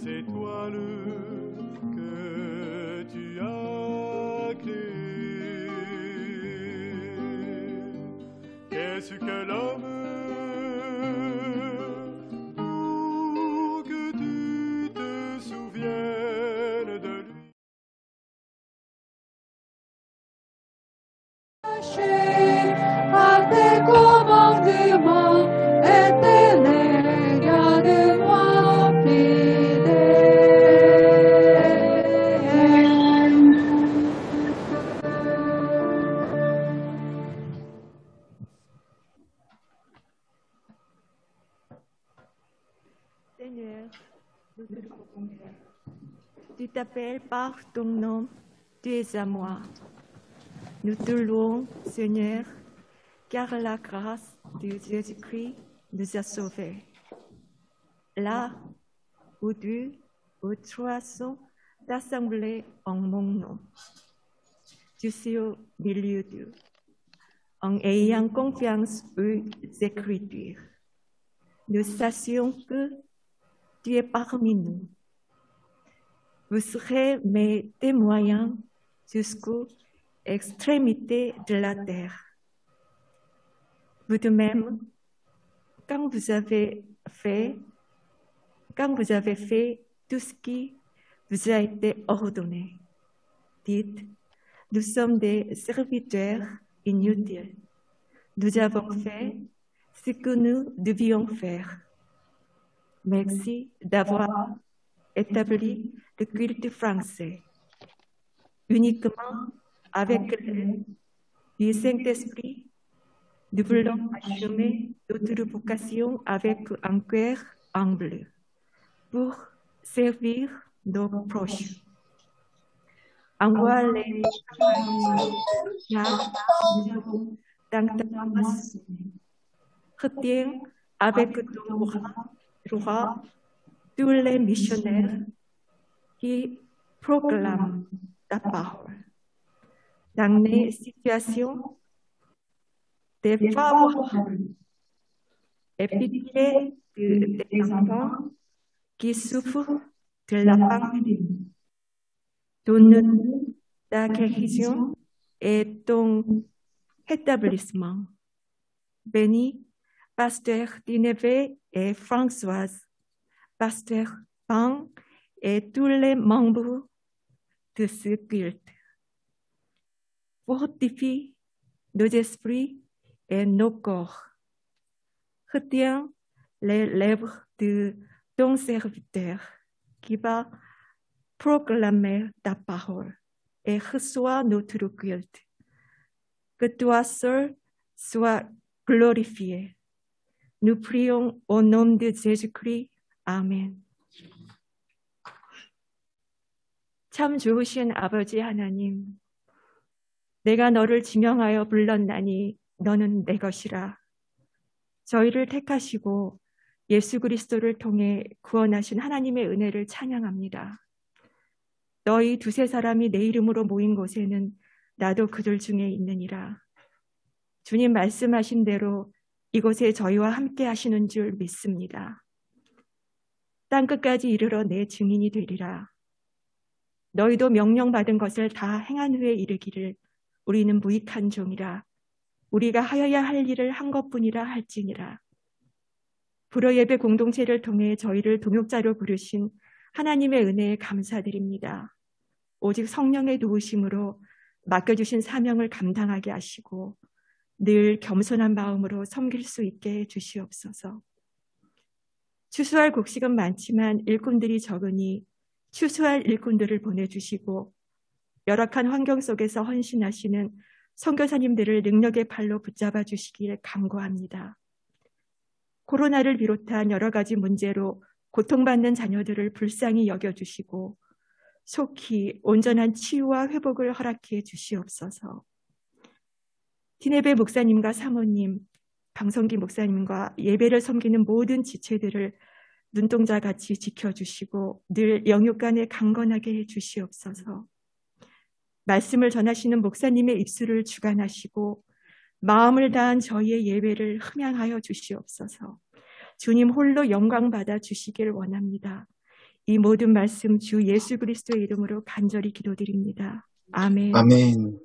étoiles que tu as créées. Qu'est-ce que l'homme pour que tu te souviennes de lui? À tes commandements, éternel, garde-moi fidèle. Seigneur, tu t'appelles par ton nom, tu es à moi. Nous te louons, Seigneur, car la grâce de Jésus-Christ nous a sauvés. Là où deux ou trois sont assemblés en mon nom, je suis au milieu d'eux, en ayant confiance aux Écritures. Nous sachons que tu es parmi nous. Vous serez mes témoins jusqu'aux extrémités de la terre. Vous de même, quand vous avez fait tout ce qui vous a été ordonné, dites, nous sommes des serviteurs inutiles. Nous avons fait ce que nous devions faire. Merci d'avoir établi le culte français. Uniquement avec l'aide du Saint-Esprit, nous voulons assumer notre vocation avec un cœur humble pour servir nos proches. Envoie-les car nous avons tant d'avance. Retiens avec ton droit tous les missionnaires qui proclament ta parole. Dans les situations défavorables, et pitié des enfants qui souffrent de la pandémie. Donne-nous ta guérison et ton rétablissement. Bénis Pasteur Dinevé et Françoise, Pasteur Pan et tous les membres de ce culte. Fortifie nos esprits et nos corps. Retiens les lèvres de ton serviteur qui va proclamer ta parole et reçois notre culte. Que toi seul sois glorifié. Nous prions au nom de Jésus-Christ. 아멘. 참 좋으신 아버지 하나님, 내가 너를 지명하여 불렀나니 너는 내 것이라. 저희를 택하시고 예수 그리스도를 통해 구원하신 하나님의 은혜를 찬양합니다. 너희 두세 사람이 내 이름으로 모인 곳에는 나도 그들 중에 있느니라. 주님 말씀하신 대로 이곳에 저희와 함께 하시는 줄 믿습니다. 땅끝까지 이르러 내 증인이 되리라. 너희도 명령받은 것을 다 행한 후에 이르기를 우리는 무익한 종이라. 우리가 하여야 할 일을 한 것뿐이라 할지니라. 불어예배 공동체를 통해 저희를 동역자로 부르신 하나님의 은혜에 감사드립니다. 오직 성령의 도우심으로 맡겨주신 사명을 감당하게 하시고 늘 겸손한 마음으로 섬길 수 있게 해주시옵소서. 추수할 곡식은 많지만 일꾼들이 적으니 추수할 일꾼들을 보내주시고 열악한 환경 속에서 헌신하시는 선교사님들을 능력의 팔로 붙잡아 주시길 간구합니다. 코로나를 비롯한 여러 가지 문제로 고통받는 자녀들을 불쌍히 여겨주시고 속히 온전한 치유와 회복을 허락해 주시옵소서. 디네베 목사님과 사모님, 방성기 목사님과 예배를 섬기는 모든 지체들을 눈동자같이 지켜주시고 늘 영육간에 강건하게 해주시옵소서. 말씀을 전하시는 목사님의 입술을 주관하시고 마음을 다한 저희의 예배를 흠양하여 주시옵소서. 주님 홀로 영광 받아 주시길 원합니다. 이 모든 말씀 주 예수 그리스도의 이름으로 간절히 기도드립니다. 아멘. 아멘.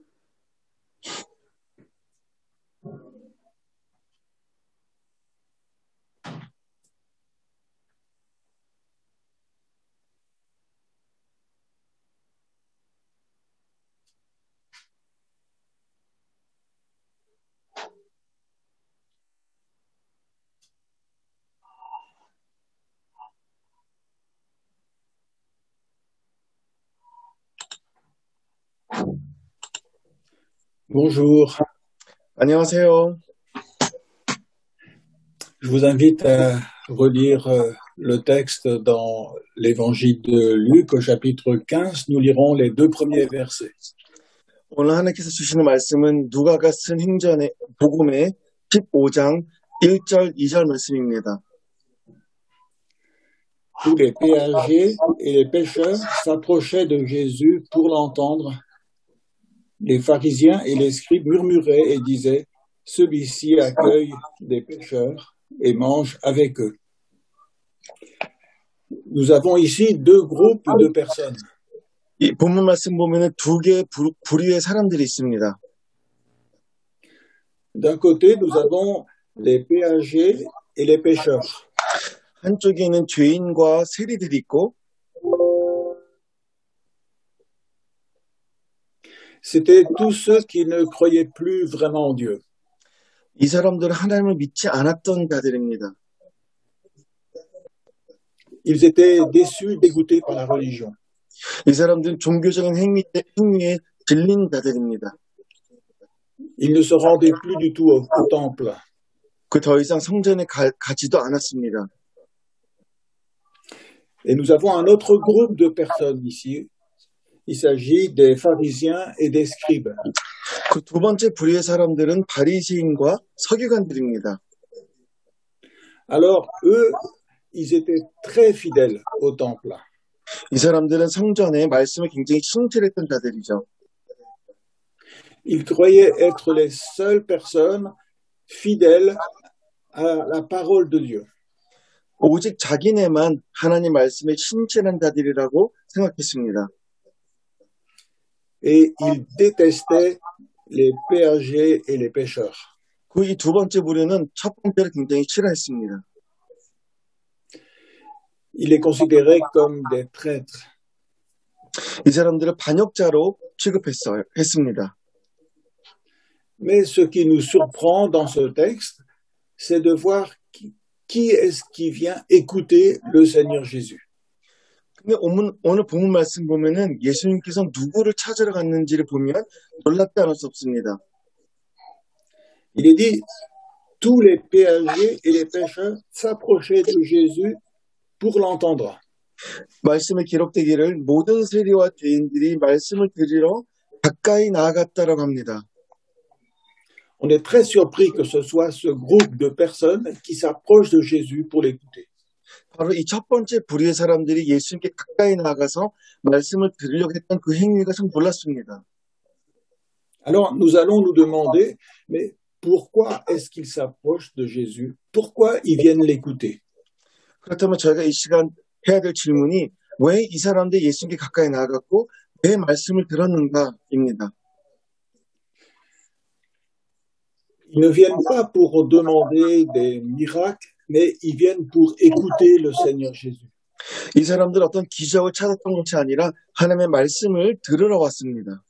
Bonjour, 안녕하세요. je vous invite à relire le texte dans l'évangile de Luc au chapitre 15. Nous lirons les 2 premiers versets. 오늘 하나님께서 주시는 말씀은 누가가 쓴 행전의 복음의 15장 1절, 2절 말씀입니다. Tous les péagers et les pêcheurs s'approchaient de Jésus pour l'entendre. Les pharisiens et les scribes murmuraient et disaient, « Celui-ci accueille des pêcheurs et mange avec eux. » Nous avons ici 2 groupes de personnes. 이 본문 말씀 보면은 2개의 부류의 사람들이 있습니다. D'un côté, nous avons les péagers et les pêcheurs. 한쪽에는 죄인과 세리들이 있고, C'étaient tous ceux qui ne croyaient plus vraiment en Dieu. 이 사람들은 하나님을 믿지 않았던 자들입니다. Ils étaient déçus, dégoûtés par la religion. 이 사람들은 종교적인 행위에 질린 자들입니다. Ils ne se rendaient plus du tout au temple. 그 더 이상 성전에 가지도 않았습니다. Et nous avons un autre groupe de personnes ici. Il s'agit des pharisiens et des scribes. 그 2번째 부류의 사람들은 바리새인과 서기관들입니다. Alors, eux, ils étaient très fidèles au temple. 이 사람들은 성전에 말씀에 굉장히 신실했던 자들이죠. Ils croyaient être les seules personnes fidèles à la parole de Dieu. 오직 자기네만 하나님 말씀에 신실한 자들이라고 생각했습니다. Et ils détestaient les péagers et les pêcheurs. 그 이 2번째 부류는 첫 번째를 굉장히 싫어했습니다. Ils les considéraient comme des traîtres. 이 사람들을 반역자로 취급했습니다. Mais ce qui nous surprend dans ce texte, c'est de voir qui est-ce qui vient écouter le Seigneur Jésus. 근데 오늘 본문 말씀 보면은 예수님께서 누구를 찾으러 갔는지를 보면 놀랍지 않을 수 없습니다. Il est dit, tous les péagers et les pêcheurs s'approchaient de Jésus pour l'entendre. 말씀에 기록되기를 모든 세리와 죄인들이 말씀을 들으러 가까이 나아갔다라고 합니다. On est très surpris que ce soit ce groupe de personnes qui s'approchent de Jésus pour l'écouter. 바로 이 첫 번째 부류의 사람들이 예수님께 가까이 나가서 말씀을 들으려고 했던 그 행위가 참 놀랐습니다. Alors nous allons nous demander, mais pourquoi est-ce qu'ils s'approchent de Jésus? Pourquoi ils viennent l'écouter? 그렇다면 저희가 이 시간 해야 될 질문이 왜 이 사람들이 예수님께 가까이 나아갔고 왜 말씀을 들었는가입니다. Ils ne viennent pas pour demander des miracles, mais ils viennent pour écouter le Seigneur Jésus. 이 사람들 어떤 기적을 찾았던 것이 아니라 하나님의 말씀을 들으러 왔습니다.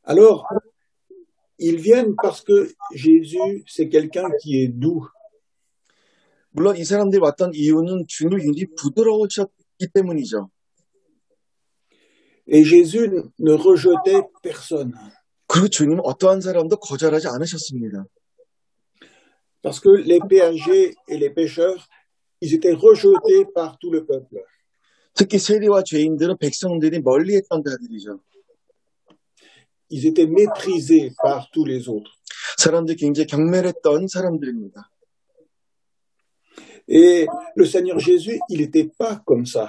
Alors, ils viennent parce que Jésus, c'est quelqu'un qui est doux. 물론 이 사람들이 왔던 이유는 주님이 굉장히 부드러우셨기 때문이죠. Et Jésus ne rejetait personne. 그리고 주님은 어떠한 사람도 거절하지 않으셨습니다. Parce que les péagers et les pêcheurs, ils étaient rejetés par tout le peuple. 특히 세리와 죄인들은 백성들이 멀리했던 자들이죠. Ils étaient méprisés par tous les autres. 사람들이 굉장히 경멸했던 사람들입니다. Et le Seigneur Jésus, il n'était pas comme ça.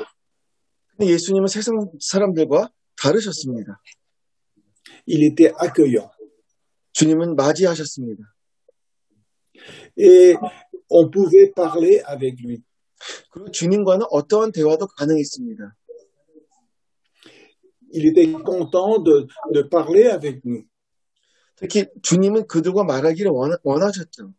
근데 예수님은 세상 사람들과 다르셨습니다. Il était accueillant. 주님은 맞이하셨습니다. Et on pouvait parler avec lui. 그리고 주님과는 어떠한 대화도 가능했습니다. Il était content de parler avec nous. 특히 주님은 그들과 말하기를 원하셨죠.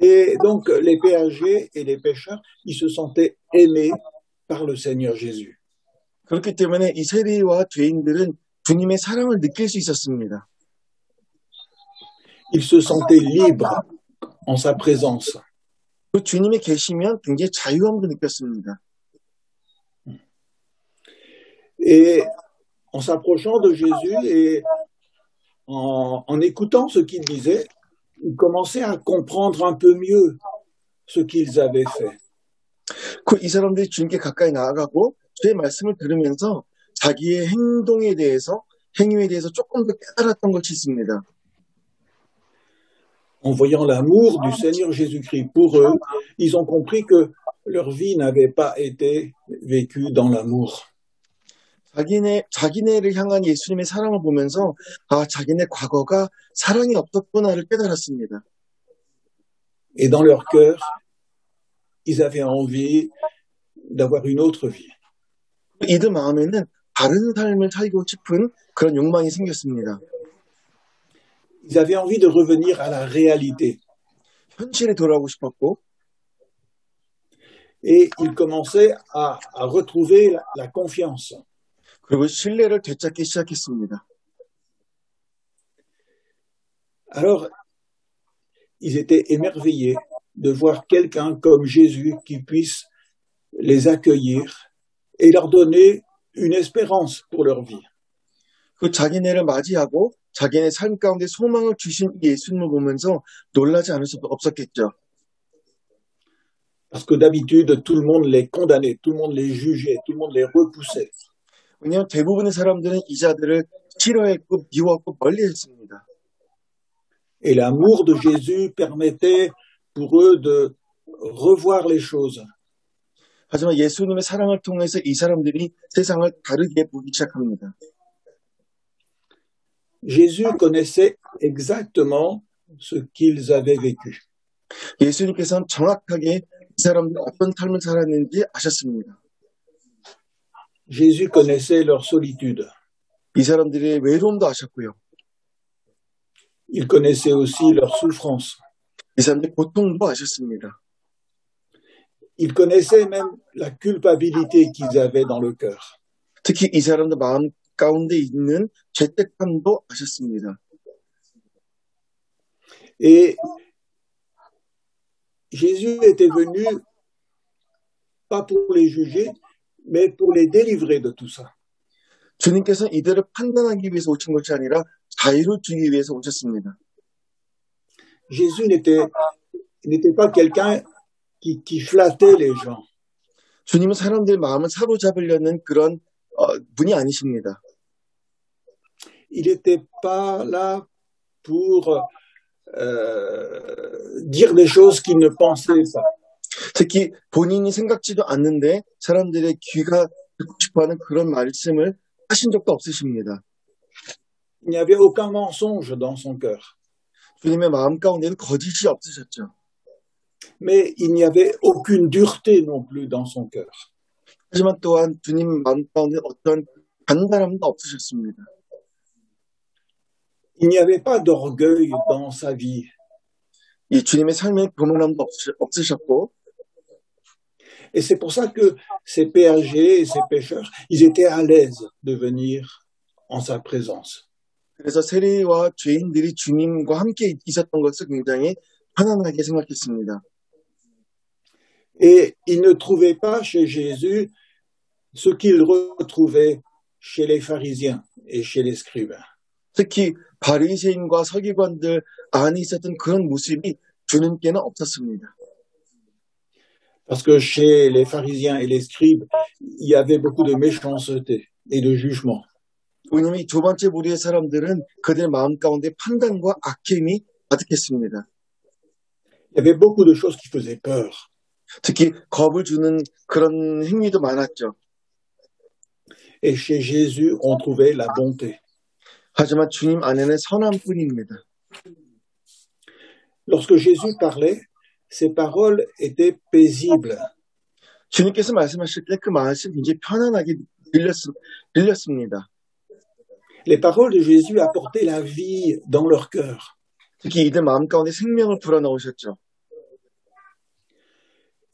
Et donc, les péagers et les pêcheurs, ils se sentaient aimés par le Seigneur Jésus. 그렇기 때문에 이 세리와 죄인들은 주님의 사랑을 느낄 수 있었습니다. Ils se sentaient libres en sa présence. 그 주님이 계시면 굉장히 자유함도 느꼈습니다. Et en s'approchant de Jésus et en écoutant ce qu'il disait, ils commençaient à comprendre un peu mieux ce qu'ils avaient fait. 이 사람들이 주님께 가까이 나아가고 주의 말씀을 들으면서 자기의 행위에 대해서 조금 더 깨달았던 것이 있습니다. En voyant l'amour du Seigneur Jésus-Christ pour eux, ils ont compris que leur vie n'avait pas été vécue dans l'amour. 자기네를 향한 예수님의 사랑을 보면서 자기네 과거가 사랑이 없었구나를 깨달았습니다. Et dans leur cœur, ils avaient envie d'avoir une autre vie. 이들 마음에는 다른 삶을 살고 싶은 그런 욕망이 생겼습니다. Ils avaient envie de revenir à la réalité. 현실에 돌아오고 싶었고, et ils commençaient à retrouver la confiance. 그리고 신뢰를 되찾기 시작했습니다. Alors, ils étaient émerveillés de voir quelqu'un comme Jésus qui puisse les accueillir et leur donner une espérance pour leur vie. 그 자기네를 맞이하고 자기네 삶 가운데 소망을 주신 예수님을 보면서 놀라지 않을 수 없었겠죠. Parce que d'habitude, tout le monde les condamnait, tout le monde les jugeait, tout le monde les repoussait. 왜냐하면 대부분의 사람들은 이 자들을 싫어했고 미워했고 멀리했습니다. Et l'amour de Jésus permettait pour eux de revoir les choses. 하지만 예수님의 사랑을 통해서 이 사람들이 세상을 다르게 보기 시작합니다. Jésus connaissait exactement ce qu'ils avaient vécu. 예수님께서는 정확하게 이 사람들이 어떤 삶을 살았는지 아셨습니다. Jésus connaissait leur solitude. 이 사람들의 외로움도 아셨고요. Il connaissait aussi leur souffrance. 이 사람들의 고통도 아셨습니다. Il connaissait même la culpabilité qu'ils avaient dans le cœur. 특히 이 사람들 마음 가운데 있는 죄책감도 아셨습니다. Et Jésus était venu pas pour les juger, mais pour les délivrer de tout ça. 주님께서는 이들을 판단하기 위해서 오신 것이 아니라 자유를 주기 위해서 오셨습니다. Jésus n'était pas quelqu'un qui flattait les gens. 주님은 사람들의 마음을 사로잡으려는 그런 분이 아니십니다. Il n'était pas là pour dire des choses qu'il ne pensait pas. 특히 본인이 생각지도 않는데 사람들의 귀가 듣고 싶어하는 그런 말씀을 하신 적도 없으십니다. Il n'y avait aucun mensonge dans son cœur. 주님의 마음 가운데는 거짓이 없으셨죠. Mais il n'y avait aucune dureté non plus dans son cœur. 하지만 또한 주님 마음 가운데 어떤 간단함도 없으셨습니다. Il n'y avait pas d'orgueil dans sa vie. 이 주님의 삶에 교만함도 없으셨고, Et c'est pour ça que ces péagers et ces pêcheurs, ils étaient à l'aise de venir en sa présence. 그래서 세리와 죄인들이 주님과 함께 있었던 것을 굉장히 편안하게 생각했습니다. Et ils ne trouvaient pas chez Jésus ce qu'ils retrouvaient chez les pharisiens et chez les scribes. 특히 바리새인과 서기관들 안에 있었던 그런 모습이 주님께는 없었습니다. Parce que chez les pharisiens et les scribes, il y avait beaucoup de méchanceté et de jugement. 왜냐하면 이 두 번째 무리의 사람들은 그들의 마음 가운데 판단과 악행이 가득했습니다. Il y avait beaucoup de choses qui faisaient peur. 특히 겁을 주는 그런 행위도 많았죠. Et chez Jésus, on trouvait la bonté. 하지만 주님 안에는 선함뿐입니다. Lorsque Jésus parlait, ces paroles étaient paisibles. 주님께서 말씀하실 때 그 말씀이 굉장히 편안하게 들렸습니다. Les paroles de Jésus apportaient la vie dans leur cœur. 특히 이들 마음 가운데 생명을 불어넣으셨죠.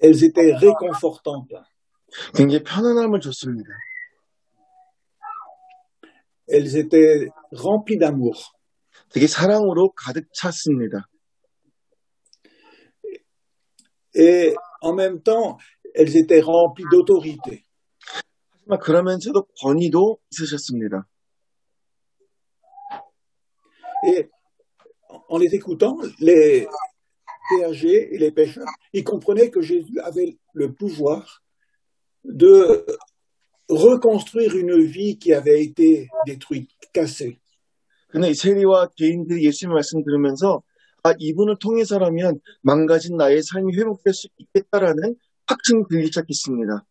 Elles étaient réconfortantes. 굉장히 편안함을 줬습니다. Elles étaient remplies d'amour. 되게 사랑으로 가득 찼습니다. Et en même temps, elles étaient remplies d'autorité. 하지만 그러면서도 권위도 있으셨습니다. Et en les écoutant, les péagers et les pêcheurs, ils comprenaient que Jésus avait le pouvoir de reconstruire une vie qui avait été détruite, cassée. 근데 이 세리와 죄인들이 예수님의 말씀 들으면서 이분을 통해서라면 망가진 나의 삶이 회복될 수 있겠다라는 확증이 들기 시작했습니다.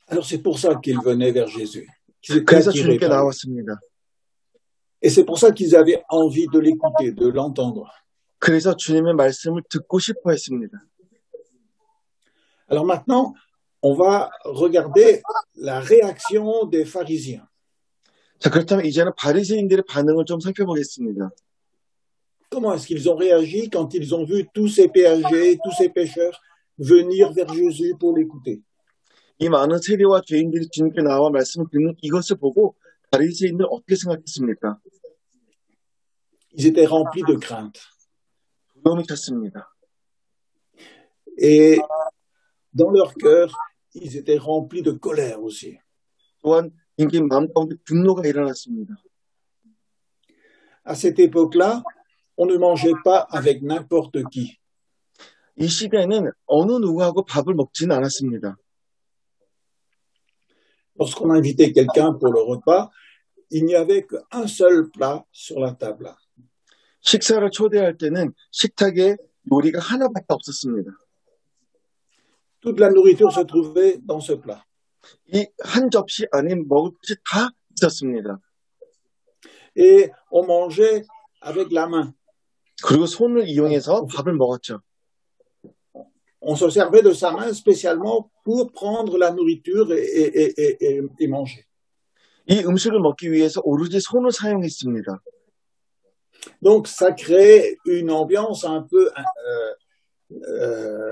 Alors c'est pour ça qu'ils venaient vers Jésus. Qu'ils étaient 그래서 attirés 주님께 par lui. 나왔습니다. Et c'est pour ça qu'ils avaient envie de l'écouter, de l'entendre. 그래서 주님의 말씀을 듣고 싶어 했습니다. Alors maintenant, on va regarder la réaction des pharisiens. 자, 그렇다면 이제는 바리새인들의 반응을 좀 살펴보겠습니다. Comment est-ce qu'ils ont réagi quand ils ont vu tous ces péagers, tous ces pêcheurs venir vers Jésus pour l'écouter? 이 많은 세리와 죄인들이 주님께 나와 말씀을 듣는 이것을 보고 바리새인들은 어떻게 생각했습니까? Ils étaient remplis de crainte. 두려움이 찼습니다. Et dans leur cœur, ils étaient remplis de colère aussi. 또한 굉장히 마음 가운데 분노가 일어났습니다. À cette époque-là, on ne mangeait pas avec n'importe qui. 이 시대에는 어느 누구하고 밥을 먹지는 않았습니다. Lorsqu'on invitait quelqu'un pour le repas, il n'y avait qu'un seul plat sur la table. 식사를 초대할 때는 식탁에 요리가 하나밖에 없었습니다. Toute la nourriture se trouvait dans ce plat. 이 한 접시 안에 먹을 것이 다 있었습니다. Et on mangeait avec la main. 그리고 손을 이용해서 밥을 먹었죠. On se servait de sa main spécialement pour prendre la nourriture et manger. 이 음식을 먹기 위해서 오로지 손을 사용했습니다. Donc, ça crée une ambiance un peu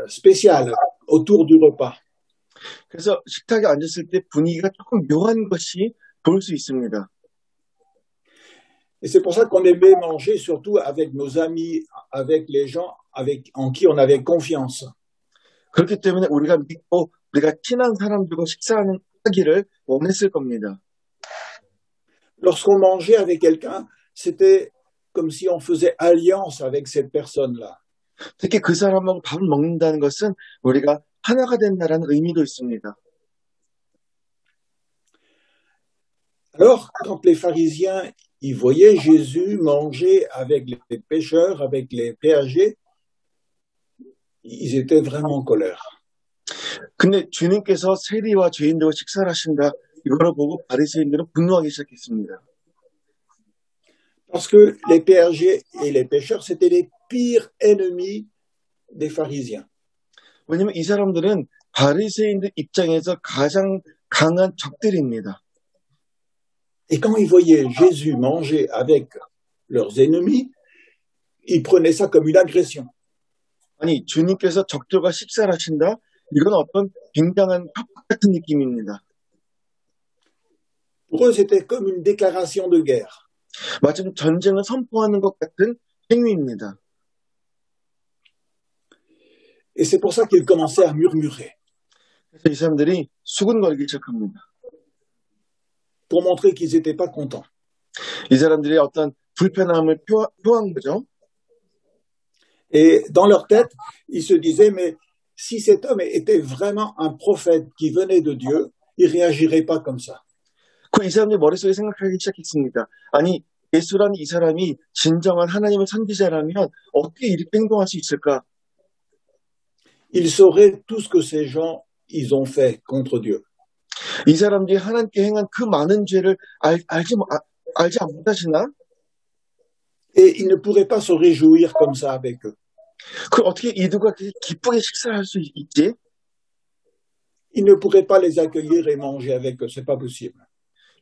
spéciale autour du repas. 그래서 식탁에 앉았을 때 분위기가 조금 묘한 것이 보일 수 있습니다. Et c'est pour ça qu'on aimait manger surtout avec nos amis, avec les gens en qui on avait confiance. 그렇기 때문에 우리가 믿고 우리가 친한 사람들과 식사하기를 원했을 겁니다. Lorsqu'on mangeait avec quelqu'un, c'était comme si on faisait alliance avec cette personne-là. 특히 그 사람하고 밥을 먹는다는 것은 우리가 하나가 된다는 의미도 있습니다. Alors, quand les pharisiens ils voyaient Jésus manger avec les pêcheurs, avec les péagers, ils étaient vraiment en colère. 근데 주님께서 세리와 죄인들과 식사를 하신다 이거를 보고 바리새인들은 분노하기 시작했습니다. Parce que les péagers et les pêcheurs, c'était les pires ennemis des pharisiens. 왜냐하면 이 사람들은 바리새인들 입장에서 가장 강한 적들입니다. Et quand ils voyaient Jésus manger avec leurs ennemis, ils prenaient ça comme une agression. 아니, 주님께서 적들과 식사를 하신다? 이건 어떤 굉장한 협박 같은 느낌입니다. Pour eux, c'était comme une déclaration de guerre. 마침 전쟁을 선포하는 것 같은 행위입니다. Et c'est pour ça qu'ils commençaient à murmurer, 그래서 이 사람들이 수군거리기 시작합니다. pour montrer qu'ils n'étaient pas contents. 이 사람들이 어떤 불편함을 표한 거죠. Et dans leur tête, ils se disaient, mais si cet homme était vraiment un prophète qui venait de Dieu, il ne réagirait pas comme ça. 이 사람들이 머릿속에 생각하기 시작했습니다. 아니, 예수라는 이 사람이 진정한 하나님의 선지자라면 어떻게 이렇게 행동할 수 있을까? Ils sauraient tout ce que ces gens, ils ont fait contre Dieu. 이 사람들이 하나님께 행한 그 많은 죄를 알지 못하시나? Et ils ne pourraient pas se réjouir comme ça avec eux. 그 어떻게 이들과 기쁘게 식사할 수 있지? Il ne pourrait pas les accueillir et manger avec eux, c'est pas possible.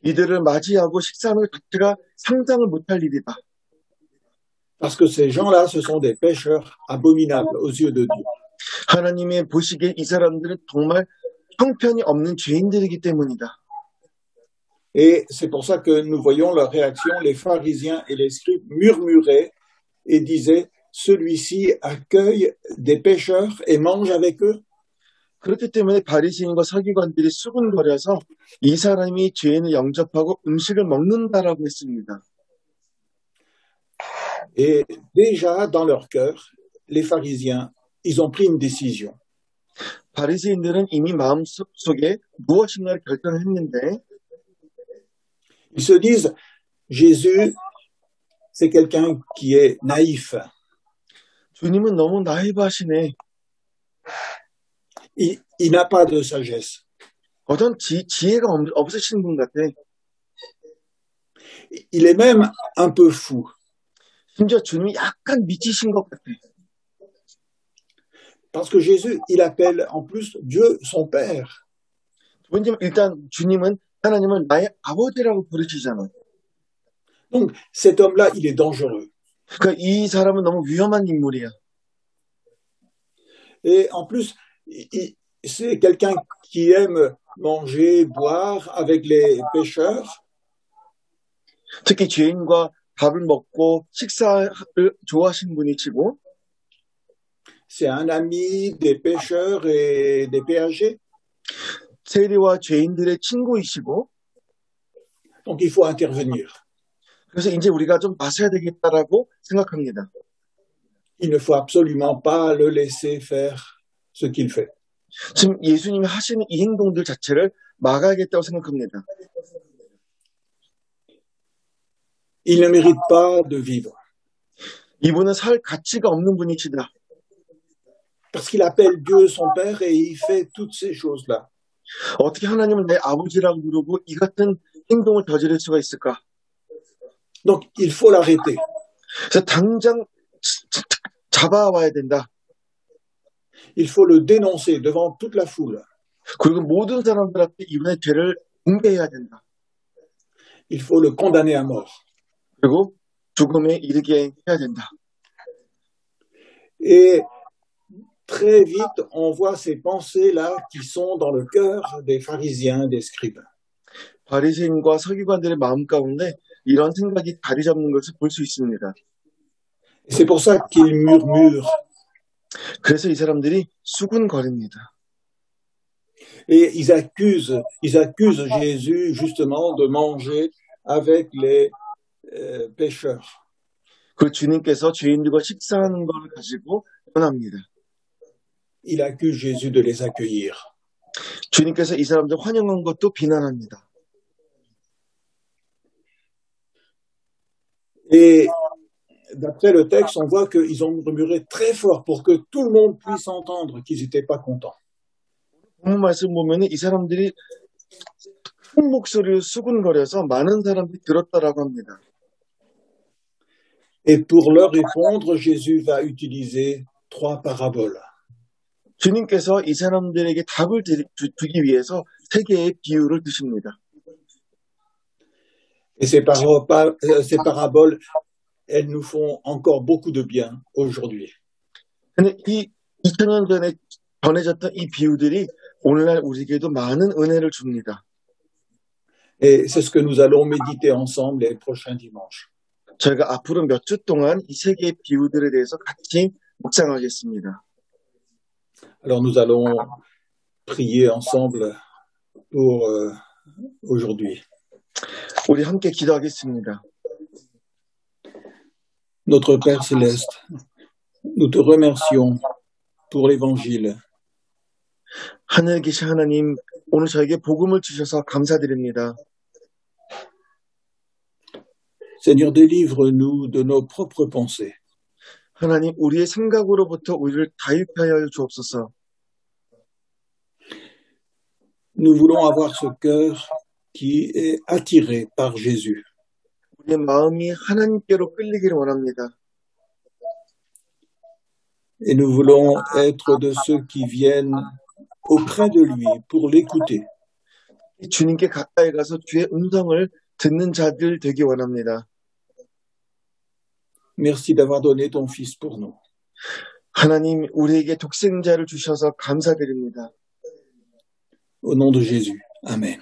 이들을 맞이하고 식사하는 것 자체가 상상을 못할 일이다. Parce que ces gens-là, ce sont des pécheurs abominables aux yeux de Dieu. 하나님의 보시기에 이 사람들은 정말 형편이 없는 죄인들이기 때문이다. Et c'est pour ça que nous voyons leur réaction. Les pharisiens et les scribes murmuraient et disaient, celui-ci accueille des pécheurs et mange avec eux. 그렇기 때문에 바리새인과 서기관들이 수군거려서 이 사람이 죄인을 영접하고 음식을 먹는다라고 했습니다. Et déjà, dans leur cœur, les pharisiens, ils ont pris une décision. 바리새인들은 이미 마음속에 무엇인가를 결정했는데 Ils se disent, Jésus, c'est quelqu'un qui est naïf. 주님은 너무 나이브하시네. Il n'a pas de sagesse. 어떤 지혜가 없으신 분 같아. Il est même un peu fou. 심지어 주님이 약간 미치신 것 같아. Parce que Jésus, il appelle en plus Dieu son Père. 왜냐면 일단 주님은 하나님을 나의 아버지라고 부르시잖아. Donc, cet homme-là, il est dangereux. 그러니까 이 사람은 너무 위험한 인물이야. Et en plus, c'est quelqu'un qui aime manger, boire avec les pécheurs. 특히 죄인과 밥을 먹고 식사를 좋아하시는 분이시고 C'est un ami des pécheurs et des péagers. 세리와 죄인들의 친구이시고 Donc, il faut intervenir. 그래서 이제 우리가 좀 마셔야 되겠다라고 생각합니다. Il ne faut absolument pas le laisser faire ce qu'il fait. 지금 예수님이 하시는 이 행동들 자체를 막아야겠다고 생각합니다. Il ne mérite pas de vivre. 이분은 살 가치가 없는 분이시다. Parce qu'il appelle Dieu son Père et il fait toutes ces choses-là. 어떻게 하나님을 내 아버지라고 부르고 이 같은 행동을 저지를 수가 있을까? Donc, il faut l'arrêter. 그래서 당장 잡아와야 된다. Il faut le dénoncer devant toute la foule. 그리고 모든 사람들한테 이분의 죄를 공개해야 된다. Il faut le condamner à mort. 그리고 죽음에 이르게 해야 된다. Et très vite, on voit ces pensées-là qui sont dans le cœur des pharisiens, des scribes. 바리새인과 서기관들의 마음 가운데 이런 생각이 자리 잡는 것을 볼 수 있습니다. Et c'est pour ça qu'ils murmurent. 그래서 이 사람들이 수군거립니다. Et ils accusent Jésus justement de manger avec les pécheurs. 그 주님께서 죄인들과 식사하는 걸 가지고 변합니다. Il accuse Jésus de les accueillir. 주님께서 이 사람들 환영한 것도 비난합니다. Et d'après le texte, on voit qu'ils ont murmuré très fort pour que tout le monde puisse entendre qu'ils n'étaient pas contents. 본문 말씀 보면은 이 사람들이 큰 목소리로 수군거려서 많은 사람들이 들었다라고 합니다. Et pour leur répondre, Jésus va utiliser 3 paraboles. 주님께서 이 사람들에게 답을 주기 위해서 3개의 비유를 드십니다. Et ces paraboles, elles nous font encore beaucoup de bien aujourd'hui. 근데 이 2000년 전에 전해졌던 이 비유들이 오늘날 우리에게도 많은 은혜를 줍니다. Et c'est ce que nous allons méditer ensemble les prochains dimanches. 저희가 앞으로 몇 주 동안 이 3개의 비유들에 대해서 같이 묵상하겠습니다. Alors nous allons prier ensemble pour aujourd'hui. 우리 함께 기도하겠습니다. Notre Père Céleste, nous te remercions pour l'Évangile. 하늘에 계신 하나님, 오늘 저에게 복음을 주셔서 감사드립니다. Seigneur, délivre-nous de nos propres pensées. 하나님, 우리의 생각으로부터 우리를 자유케 하여 주옵소서. Nous voulons avoir ce cœur qui est attiré par Jésus. 우리의 마음이 하나님께로 끌리기를 원합니다. Et nous voulons être de ceux qui viennent auprès de lui pour l'écouter. 주님께 가까이 가서 주의 음성을 듣는 자들 되기 원합니다. Merci d'avoir donné ton Fils pour nous. 하나님, 우리에게 독생자를 주셔서 감사드립니다. Au nom de Jésus. Amen.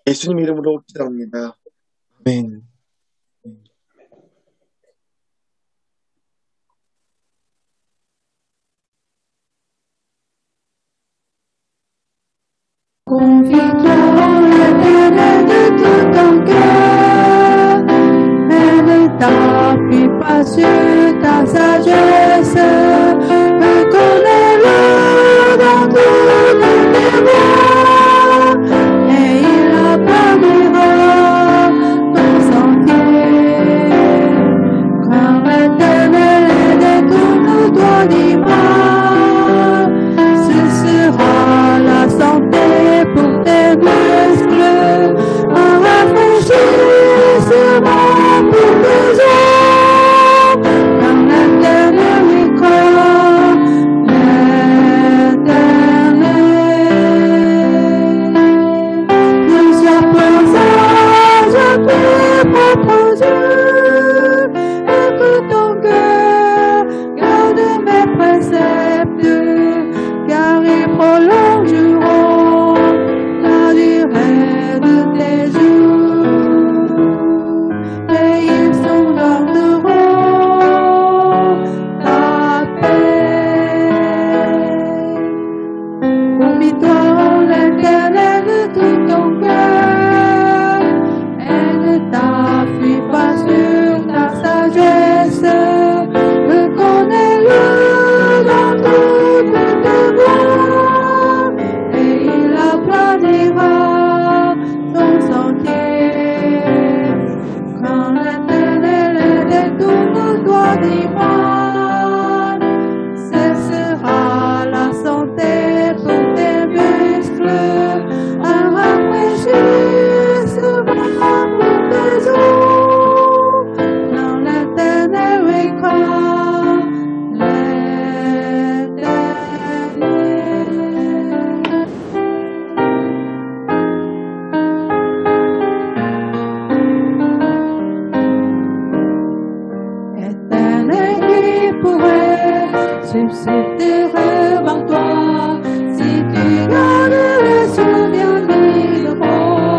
예수님 이름으로 기도합니다. 아멘. Confie-toi en l'Éternel de tout ton cœur, et ne t'appuie pas sur ta sagesse, reconnais-le dans toutes tes voies, et il aplanira ton sentier. Car l'Éternel détourne-toi du mal, ce sera la santé pour tes muscles, un rafraîchissement pour tes os. Car l'Éternel est grand, l'Éternel. Ne sois pas sage à tes propres yeux, écoute ton cœur, garde mes préceptes, car ils prolongeront la durée de tes jours, et ils s'endormeront ta paix. Confie-toi en l'Éternel de tout ton cœur, et ne t'appuie pas sur ta sagesse, reconnais-le dans toutes tes voies, et il aplanira ton sentier. Quand l'Éternel détourne-toi du mal, ce sera la santé pour tes muscles, un rafraîchissement pour tes os. Quand l'Éternel est grand, l'Éternel. Éternel, qui pourrait subsister devant toi, si tu gardes les souvenirs de bonté.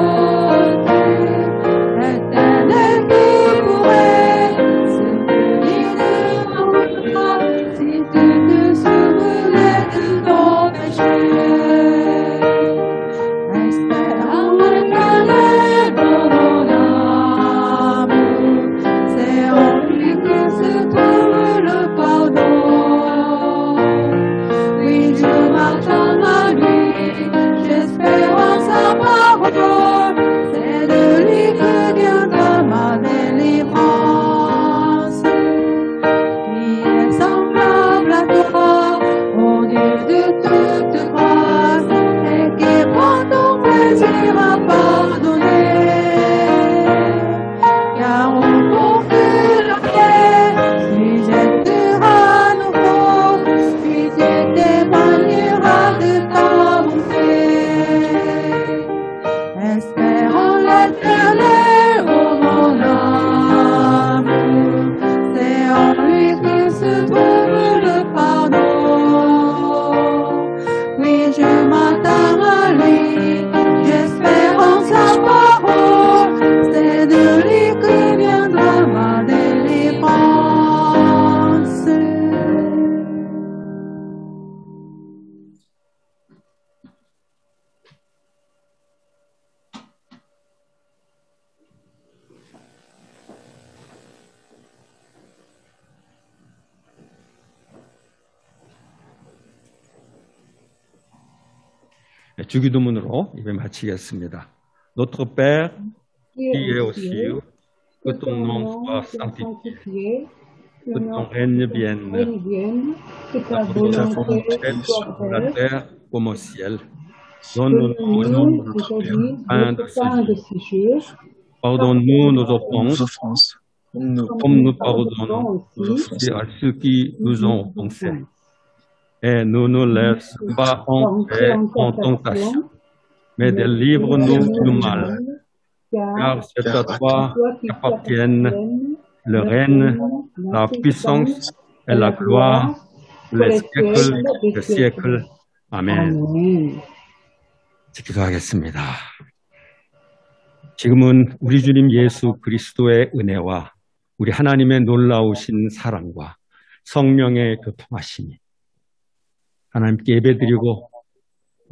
Éternel, qui pourrait subsister devant toi, si tu te souvenais de ton péché. Espère en l'Éternel pour mon âme, c'est en lui que se trouve le pardon. Oui, je m'attends à lui, j'espère en sa parole, c'est de lui que viendra ma délivrance. Qui est semblable à toi, ô Dieu de toute grâce, et qui prend ton plaisir à pardonner. Car au fond de la terre, tu jetteras nouveau, puis tu témoigneras de ta bonté. Espère en l'Éternel, ô mon âme, c'est en lui que se trouve le pardon. Oui, je m'attends à lui, j'espère en sa parole, c'est de lui que viendra ma délivrance. 주기도문으로 예배 마치겠습니다. Notre Père, qui est aux cieux, que ton nom soit sanctifié, que ton règne vienne, que ta que ta volonté soit sur la terre comme au ciel. Donne-nous aujourd'hui notre pain de ce jour. Pardonne-nous nos offenses, comme nous pardonnons aussi à ceux qui nous ont offensés. et nous ne laisse pas entrer en tentation, mais délivre-nous du mal. Car c'est à toi qu'appartiennent le règne, la puissance et la gloire pour les siècles des siècles. 아멘. 기도하겠습니다. 지금은 우리 주님 예수 그리스도의 은혜와 우리 하나님의 놀라우신 사랑과 성령의 교통하심이 하나님께 예배드리고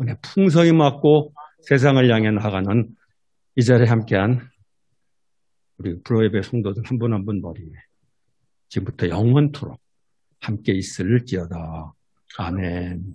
은혜 풍성히 받고 세상을 향해 나가는 이 자리에 함께한 우리 프로예배 성도들 한 분 한 분 머리에 지금부터 영원토록 함께 있을지어다. 아멘.